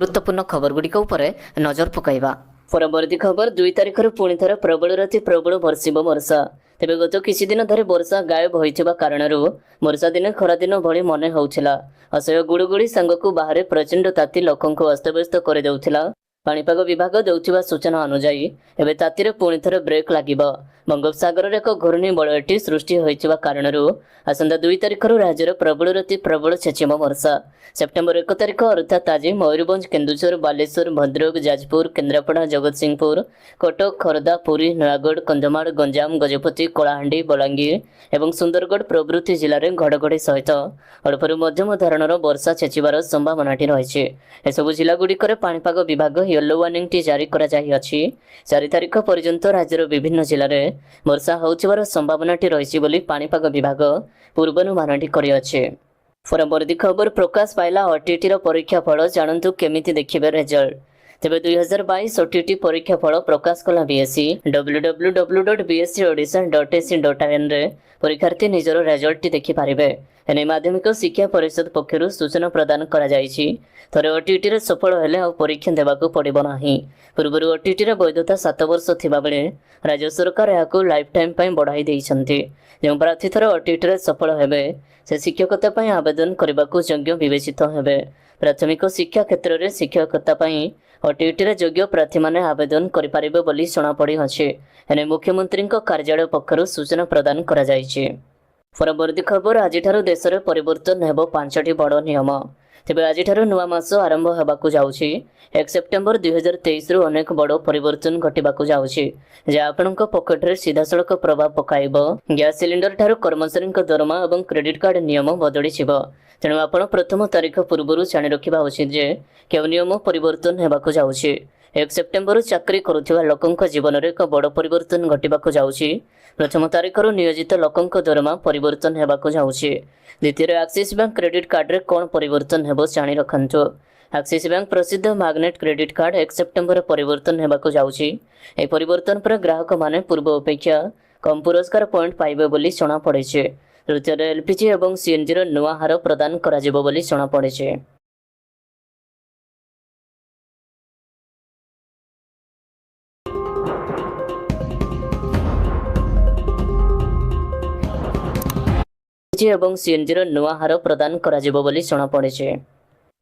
ଗୁରୁତ୍ୱପୂର୍ଣ୍ଣ ଖବରଗୁଡ଼ିକ ଉପରେ ନଜର ପକାଇବା। ପରବର୍ତ୍ତୀ ଖବର 2 ତାରିଖରୁ ପୁଣି ଥରେ ପ୍ରବଳ ରାତି ପ୍ରବଳ ବର୍ଷିବ ବର୍ଷା। ତେବେ ଗତ କିଛି ଦିନ ଧରି ବର୍ଷା ଗାୟବ ହୋଇଥିବା କାରଣରୁ ବର୍ଷା ଦିନେ ଖରାଦିନ ଭଳି ମନେ ହେଉଥିଲା। ଅସହ୍ୟ ଗୁଳୁଗୁଳି ସାଙ୍ଗକୁ ବାହାରେ ପ୍ରଚଣ୍ଡ ତାତି ଲୋକଙ୍କୁ ଅସ୍ତବ୍ୟସ୍ତ କରିଦେଉଥିଲା। ପାଣିପାଗ ବିଭାଗ ଦେଉଥିବା ସୂଚନା ଅନୁଯାୟୀ ଏବେ ତାତିରେ ପୁଣି ଥରେ ବ୍ରେକ୍ ଲାଗିବ। ବଙ୍ଗୋପସାଗରରେ ଏକ ଘୂର୍ଣ୍ଣି ବଳୟଟି ସୃଷ୍ଟି ହୋଇଥିବା କାରଣରୁ ଆସନ୍ତା 2 ତାରିଖରୁ ରାଜ୍ୟର ପ୍ରବଳ ରାତି ପ୍ରବଳ ଛେଚିବ ବର୍ଷା। ସେପ୍ଟେମ୍ବର 1 ତାରିଖ ଅର୍ଥାତ୍ ଆଜି ମୟୂରଭଞ୍ଜ, କେନ୍ଦୁଝର, ବାଲେଶ୍ୱର, ଭଦ୍ରକ, ଯାଜପୁର, କେନ୍ଦ୍ରାପଡ଼ା, ଜଗତସିଂହପୁର, କଟକ, ଖୋର୍ଦ୍ଧା, ପୁରୀ, ନୟାଗଡ଼, କନ୍ଧମାଳ, ଗଞ୍ଜାମ, ଗଜପତି, କଳାହାଣ୍ଡି, ବଲାଙ୍ଗୀର ଏବଂ ସୁନ୍ଦରଗଡ଼ ପ୍ରଭୃତି ଜିଲ୍ଲାରେ ଘଡ଼ଘଡ଼ି ସହିତ ଅଳ୍ପରୁ ମଧ୍ୟମ ଧରଣର ବର୍ଷା ଛେଚିବାର ସମ୍ଭାବନାଟି ରହିଛି। ଏସବୁ ଜିଲ୍ଲାଗୁଡ଼ିକରେ ପାଣିପାଗ ବିଭାଗ ୟେଲୋ ୱାର୍ଣ୍ଣିଂଟି ଜାରି କରାଯାଇଅଛି। 4 ତାରିଖ ପର୍ଯ୍ୟନ୍ତ ରାଜ୍ୟର ବିଭିନ୍ନ ଜିଲ୍ଲାରେ ବର୍ଷା ହେଉଥିବାର ସମ୍ଭାବନାଟି ରହିଛି ବୋଲି ପାଣିପାଗ ବିଭାଗ ପୂର୍ବାନୁମାନଟି କରିଅଛି। ପରବର୍ତ୍ତୀ ଖବର ପ୍ରକାଶ ପାଇଲା ଓଟିଇଟିର ପରୀକ୍ଷା ଫଳ, ଜାଣନ୍ତୁ କେମିତି ଦେଖିବେ ରେଜଲ୍ଟ। ତେବେ 2022 ଓଟିଇଟି ପରୀକ୍ଷା ଫଳ ପ୍ରକାଶ କଲା ବିଏସ୍ଇ। www.bscodisha.ac.in ରେ ପରୀକ୍ଷାର୍ଥୀ ନିଜର ରେଜଲ୍ଟଟି ଦେଖିପାରିବେ। ଏନେଇ ମାଧ୍ୟମିକ ଶିକ୍ଷା ପରିଷଦ ପକ୍ଷରୁ ସୂଚନା ପ୍ରଦାନ କରାଯାଇଛି। ଥରେ ଓଟିଇଟିରେ ସଫଳ ହେଲେ ଆଉ ପରୀକ୍ଷା ଦେବାକୁ ପଡ଼ିବ ନାହିଁ। ପୂର୍ବରୁ ଓଟିଇଟିର ବୈଧତା 7 ବର୍ଷ ଥିବାବେଳେ ରାଜ୍ୟ ସରକାର ଏହାକୁ ଲାଇଫ୍ ଟାଇମ୍ ପାଇଁ ବଢ଼ାଇ ଦେଇଛନ୍ତି। ଯେଉଁ ପ୍ରାର୍ଥୀ ଥରେ ଓଟିଇଟିରେ ସଫଳ ହେବେ ସେ ଶିକ୍ଷକତା ପାଇଁ ଆବେଦନ କରିବାକୁ ଯୋଗ୍ୟ ବିବେଚିତ ହେବେ। ପ୍ରାଥମିକ ଶିକ୍ଷା କ୍ଷେତ୍ରରେ ଶିକ୍ଷକତା ପାଇଁ ଓଟିଇଟିରେ ଯୋଗ୍ୟ ପ୍ରାର୍ଥୀମାନେ ଆବେଦନ କରିପାରିବେ ବୋଲି ଜଣାପଡ଼ିଅଛି। ଏନେଇ ମୁଖ୍ୟମନ୍ତ୍ରୀଙ୍କ କାର୍ଯ୍ୟାଳୟ ପକ୍ଷରୁ ସୂଚନା ପ୍ରଦାନ କରାଯାଇଛି। ପରବର୍ତ୍ତୀ ଖବର ଆଜିଠାରୁ ଦେଶରେ ପରିବର୍ତ୍ତନ ହେବ 5ଟି ବଡ଼ ନିୟମ। ତେବେ ଆଜିଠାରୁ ନୂଆ ମାସ ଆରମ୍ଭ ହେବାକୁ ଯାଉଛି। 1 ସେପ୍ଟେମ୍ବର 2023ରୁ ଅନେକ ବଡ଼ ପରିବର୍ତ୍ତନ ଘଟିବାକୁ ଯାଉଛି, ଯାହା ଆପଣଙ୍କ ପକେଟରେ ସିଧାସଳଖ ପ୍ରଭାବ ପକାଇବ। ଗ୍ୟାସ୍ ସିଲିଣ୍ଡର ଠାରୁ କର୍ମଚାରୀଙ୍କ ଦରମା ଏବଂ କ୍ରେଡିଟ୍ କାର୍ଡ ନିୟମ ବଦଳିଯିବ। ତେଣୁ ଆପଣ ପ୍ରଥମ ତାରିଖ ପୂର୍ବରୁ ଜାଣି ରଖିବା ଉଚିତ ଯେ କେଉଁ ନିୟମ ପରିବର୍ତ୍ତନ ହେବାକୁ ଯାଉଛି। 1 ସେପ୍ଟେମ୍ବରରୁ ଚାକିରି କରୁଥିବା ଲୋକଙ୍କ ଜୀବନରେ ଏକ ବଡ଼ ପରିବର୍ତ୍ତନ ଘଟିବାକୁ ଯାଉଛି। ପ୍ରଥମ ତାରିଖରୁ ନିୟୋଜିତ ଲୋକଙ୍କ ଦରମା ପରିବର୍ତ୍ତନ ହେବାକୁ ଯାଉଛି। ଦ୍ୱିତୀୟରେ ଆକ୍ସିସ୍ ବ୍ୟାଙ୍କ କ୍ରେଡିଟ୍ କାର୍ଡରେ କ'ଣ ପରିବର୍ତ୍ତନ ହେବ ଜାଣି ରଖନ୍ତୁ। ଆକ୍ସିସ୍ ବ୍ୟାଙ୍କ ପ୍ରସିଦ୍ଧ ମାଗ୍ନେଟ୍ କ୍ରେଡିଟ୍ କାର୍ଡ 1 ସେପ୍ଟେମ୍ବରରେ ପରିବର୍ତ୍ତନ ହେବାକୁ ଯାଉଛି। ଏହି ପରିବର୍ତ୍ତନ ପରେ ଗ୍ରାହକମାନେ ପୂର୍ବ ଅପେକ୍ଷା କମ୍ ପୁରସ୍କାର ପଏଣ୍ଟ ପାଇବେ ବୋଲି ଜଣାପଡ଼ିଛି। ତୃତୀୟରେ ଏଲ୍ପିଜି ଏବଂ ସିଏନ୍ଜିର ନୂଆ ହାର ପ୍ରଦାନ କରାଯିବ ବୋଲି ଜଣାପଡ଼ିଛି। ଏବଂ ସିଏନ୍ଜିର ନୂଆ ହାର ପ୍ରଦାନ କରାଯିବ ବୋଲି ଜଣାପଡ଼ିଛି।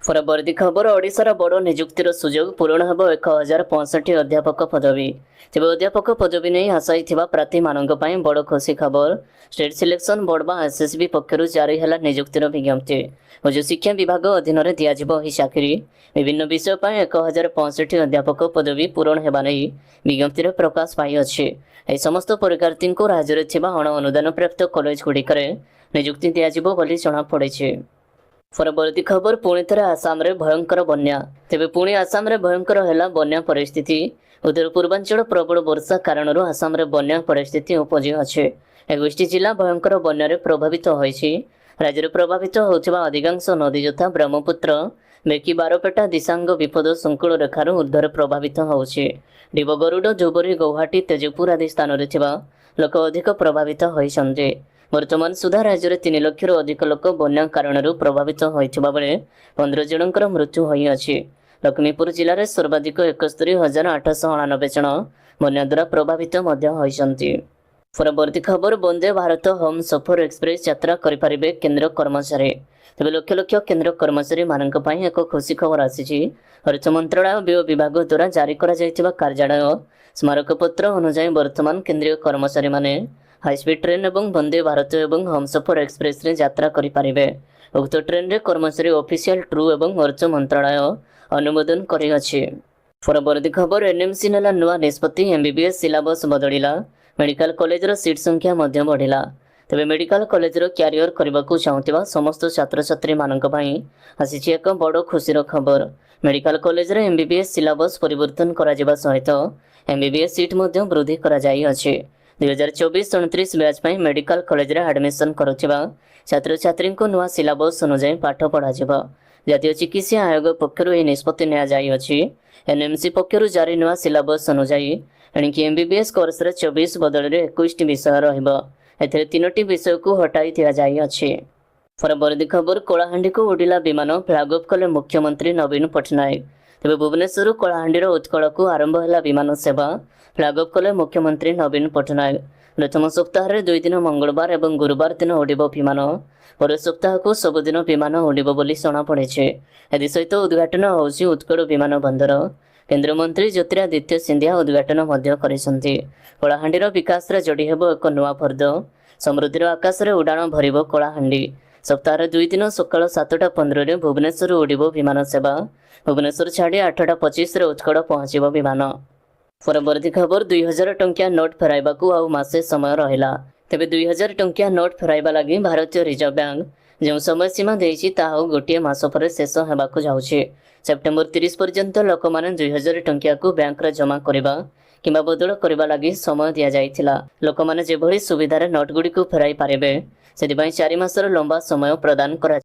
ପରବର୍ତ୍ତୀ ଖବର ଓଡ଼ିଶାର ବଡ଼ ନିଯୁକ୍ତିର ସୁଯୋଗ, ପୂରଣ ହେବ 1065 ଅଧ୍ୟାପକ ପଦବୀ। ତେବେ ଅଧ୍ୟାପକ ପଦବୀ ନେଇ ଆଶାୟୀ ପ୍ରାର୍ଥୀମାନଙ୍କ ପାଇଁ ବଡ଼ ଖୁସି ଖବର। ଷ୍ଟେଟ୍ ସିଲେକ୍ସନ୍ ବୋର୍ଡ ବା ଏସ୍ଏସ୍ବି ପକ୍ଷରୁ ଜାରି ହେଲା ନିଯୁକ୍ତିର ବିଜ୍ଞପ୍ତି। ଉଚ୍ଚ ଶିକ୍ଷା ବିଭାଗ ଅଧୀନରେ ଦିଆଯିବ ଏହି ଚାକିରି। ବିଭିନ୍ନ ବିଷୟ ପାଇଁ 1065 ଅଧ୍ୟାପକ ପଦବୀ ପୂରଣ ହେବା ନେଇ ବିଜ୍ଞପ୍ତିରେ ପ୍ରକାଶ ପାଇଅଛି। ଏହି ସମସ୍ତ ପରୀକ୍ଷାର୍ଥୀଙ୍କୁ ରାଜ୍ୟରେ ଥିବା ଅଣ ଅନୁଦାନ ପ୍ରାପ୍ତ କଲେଜଗୁଡ଼ିକରେ ନିଯୁକ୍ତି ଦିଆଯିବ ବୋଲି ଜଣାପଡ଼ିଛି। ପରବର୍ତ୍ତୀ ଖବର ପୁଣି ଥରେ ଆସାମରେ ଭୟଙ୍କର ବନ୍ୟା। ତେବେ ପୁଣି ଆସାମରେ ଭୟଙ୍କର ହେଲା ବନ୍ୟା ପରିସ୍ଥିତି। ଉତ୍ତର ପୂର୍ବାଞ୍ଚଳ ପ୍ରବଳ ବର୍ଷା କାରଣରୁ ଆସାମରେ ବନ୍ୟା ପରିସ୍ଥିତି ଉପୁଜିଅଛି। 21ଟି ଜିଲ୍ଲା ଭୟଙ୍କର ବନ୍ୟାରେ ପ୍ରଭାବିତ ହୋଇଛି। ରାଜ୍ୟରେ ପ୍ରଭାବିତ ହେଉଥିବା ଅଧିକାଂଶ ନଦୀ ଯଥା ବ୍ରହ୍ମପୁତ୍ର, ବେକି, ବାରପେଟା, ଦିସାଙ୍ଗ ବିପଦ ସଂକୁଳ ରେଖାରୁ ଉର୍ଦ୍ଧ୍ୱରେ ପ୍ରଭାବିତ ହେଉଛି। ଡିବଗରୁଡ଼, ଧୁବରୀ, ଗୌହାଟୀ, ତେଜପୁର ଆଦି ସ୍ଥାନରେ ଥିବା ଲୋକ ଅଧିକ ପ୍ରଭାବିତ ହୋଇଛନ୍ତି। ବର୍ତ୍ତମାନ ସୁଦ୍ଧା ରାଜ୍ୟରେ 3 ଲକ୍ଷରୁ ଅଧିକ ଲୋକ ବନ୍ୟା କାରଣରୁ ପ୍ରଭାବିତ ହୋଇଥିବା ବେଳେ 15 ଜଣଙ୍କର ମୃତ୍ୟୁ ହୋଇଅଛି। ଲକ୍ଷ୍ମୀପୁର ଜିଲ୍ଲାରେ ସର୍ବାଧିକ 71,899 ଜଣ ବନ୍ୟା ଦ୍ୱାରା ପ୍ରଭାବିତ ମଧ୍ୟ ହୋଇଛନ୍ତି। ପରବର୍ତ୍ତୀ ଖବର ବନ୍ଦେ ଭାରତ ହୋମ୍ ସଫର ଏକ୍ସପ୍ରେସ୍ ଯାତ୍ରା କରିପାରିବେ କେନ୍ଦ୍ର କର୍ମଚାରୀ। ତେବେ ଲକ୍ଷ ଲକ୍ଷ କେନ୍ଦ୍ର କର୍ମଚାରୀମାନଙ୍କ ପାଇଁ ଏକ ଖୁସି ଖବର ଆସିଛି। ଅର୍ଥ ମନ୍ତ୍ରଣାଳୟ ବ୍ୟୟ ବିଭାଗ ଦ୍ୱାରା ଜାରି କରାଯାଇଥିବା କାର୍ଯ୍ୟାଳୟ ସ୍ମାରକପତ୍ର ଅନୁଯାୟୀ ବର୍ତ୍ତମାନ କେନ୍ଦ୍ରୀୟ କର୍ମଚାରୀମାନେ ହାଇସ୍ପିଡ୍ ଟ୍ରେନ୍ ଏବଂ ବନ୍ଦେ ଭାରତ ଏବଂ ହମସଫର ଏକ୍ସପ୍ରେସ୍ରେ ଯାତ୍ରା କରିପାରିବେ। ଉକ୍ତ ଟ୍ରେନ୍ରେ କର୍ମଚାରୀ ଅଫିସିଆଲ ଟ୍ରୁ ଏବଂ ଅର୍ଥ ମନ୍ତ୍ରଣାଳୟ ଅନୁମୋଦନ କରିଅଛି। ପରବର୍ତ୍ତୀ ଖବର ଏନ୍ଏମ୍ସି ନେଲା ନୂଆ ନିଷ୍ପତ୍ତି, ଏମ୍ବିବିଏସ୍ ସିଲାବସ୍ ବଦଳିଲା, ମେଡିକାଲ କଲେଜର ସିଟ୍ ସଂଖ୍ୟା ମଧ୍ୟ ବଢ଼ିଲା। ତେବେ ମେଡିକାଲ କଲେଜର କ୍ୟାରିୟର କରିବାକୁ ଚାହୁଁଥିବା ସମସ୍ତ ଛାତ୍ରଛାତ୍ରୀମାନଙ୍କ ପାଇଁ ଆସିଛି ଏକ ବଡ଼ ଖୁସିର ଖବର। ମେଡିକାଲ କଲେଜରେ ଏମ୍ବିବିଏସ୍ ସିଲାବସ୍ ପରିବର୍ତ୍ତନ କରାଯିବା ସହିତ ଏମ୍ବିବିଏସ୍ ସିଟ୍ ମଧ୍ୟ ବୃଦ୍ଧି କରାଯାଇଅଛି। 2024-29 ବ୍ୟାଚ୍ ପାଇଁ ମେଡିକାଲ କଲେଜରେ ଆଡମିସନ କରୁଥିବା ଛାତ୍ରଛାତ୍ରୀଙ୍କୁ ନୂଆ ସିଲାବସ୍ ଅନୁଯାୟୀ ପାଠ ପଢ଼ାଯିବ। ଜାତୀୟ ଚିକିତ୍ସା ଆୟୋଗ ପକ୍ଷରୁ ଏହି ନିଷ୍ପତ୍ତି ନିଆଯାଇଅଛି। ଏନ୍ଏମ୍ସି ପକ୍ଷରୁ ଜାରି ନୂଆ ସିଲାବସ୍ ଅନୁଯାୟୀ ଏଣିକି ଏମ୍ବିବିଏସ୍ କୋର୍ସରେ 24 ବଦଳରେ 21ଟି ବିଷୟ ରହିବ। ଏଥିରେ 3ଟି ବିଷୟକୁ ହଟାଇ ଦିଆଯାଇଅଛି। ପରବର୍ତ୍ତୀ ଖବର କଳାହାଣ୍ଡିକୁ ଉଡ଼ିଲା ବିମାନ, ଫ୍ଲାଗ୍ ଅଫ୍ କଲେ ମୁଖ୍ୟମନ୍ତ୍ରୀ ନବୀନ ପଟ୍ଟନାୟକ। तेज भुवनेश्वर कलाहांडीर उत्कल को आरंभ है विमान सेवा फ्लैग अफ कले मुख्यमंत्री नवीन पट्टनायक। प्रथम सप्ताह 2 दिन मंगलवार और गुरुवार दिन उड़िब विमान पर सप्ताह को सबुदिन विमान उड़िब बोली जमापड़ी। सहित उद्घाटन होउछि उत्कल विमान बंदर। केन्द्रमंत्री ज्योतिरादित्य सिंधिया उद्घाटन कलाहांडीर विकास जोड़ी हेब एक नुआ फर्द। समृद्धिर आकाश में उड़ाण भरिब कलाहांडी। सप्ताह 2 दिन सकाल 7:15 भुवनेश्वर उड़िब विमान सेवा। भुवनेश्वर छाड़ी 8:25 उत्कल पहुंचब विमान। परवर्ती खबर 2000 टंकिया नोट फेराइबा आउ मासे समय रहिला। तेबे 2000 टंकिया नोट फेराइबा लगी भारतीय रिजर्व बैंक जो समय सीमा देइछि ताहा गोटे मास पर शेष हेबाकु जाउछि। सेप्टेम्बर 30 पर्यंत लोक माने 2000 टंकिया को बैंक रे जमा करबा किंबा बदल करबा लगी समय दिया जाइथिला। लोक माने जेभଳି सुविधारे नोट गुडी को फेराई पारिबे सेदिबाई 4 मासर लंबा समय प्रदान करा।